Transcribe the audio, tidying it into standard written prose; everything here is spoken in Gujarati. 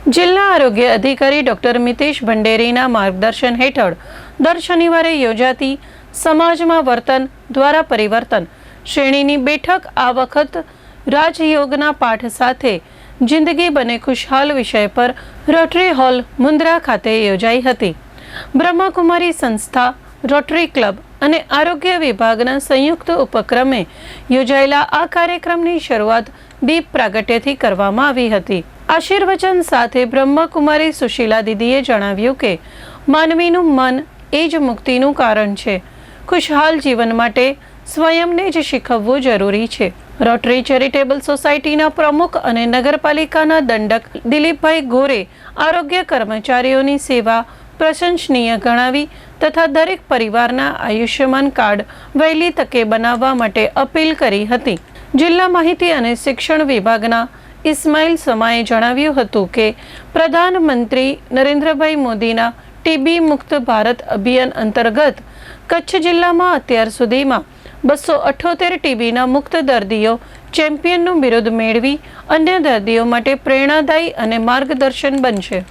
જિલ્લા આરોગ્ય અધિકારી ડોક્ટર મિતેશ ભંડેરીના માર્ગદર્શન હેઠળ દર શનિવારે યોજાતી સમાજમાં વર્તન દ્વારા પરિવર્તન શ્રેણીની બેઠક આ વખત રાજયોગના પાઠ સાથે જિંદગી બને ખુશહાલ વિષય પર રોટરી હોલ મુન્દ્રા ખાતે યોજાઈ હતી। બ્રહ્માકુમારી સંસ્થા, રોટરી ક્લબ અને આરોગ્ય વિભાગના સંયુક્ત ઉપક્રમે યોજાયેલા આ કાર્યક્રમની શરૂઆત દીપ પ્રાગટ્યથી કરવામાં આવી હતી। આશીર્વચન સાથે બ્રહ્માકુમારી સુશીલા દીદીએ જણાવ્યું કે માનવીનું મન એ જ મુક્તિનું કારણ છે। ખુશહાલ જીવન માટે સ્વયંને જ શીખવવું જરૂરી છે। રોટરી ચેરિટેબલ સોસાયટીના પ્રમુખ અને નગરપાલિકાના દંડક દિલીપભાઈ ગોરે આરોગ્ય કર્મચારીઓની સેવા પ્રશંસનીય ગણાવી તથા દરેક પરિવારના આયુષ્યમાન કાર્ડ વહેલી તકે બનાવવા માટે અપીલ કરી હતી। જિલ્લા માહિતી અને શિક્ષણ વિભાગના ઇસ્માઇલ સમાએ જણાવ્યું હતું કે પ્રધાનમંત્રી નરેન્દ્રભાઈ મોદીના ટીબી મુક્ત ભારત અભિયાન અંતર્ગત કચ્છ જિલ્લામાં અત્યાર સુધીમાં 278 ટીબીના મુક્ત દર્દીઓ ચેમ્પિયનનું બિરુદ મેળવી અન્ય દર્દીઓ માટે પ્રેરણાદાયી અને માર્ગદર્શન બનશે।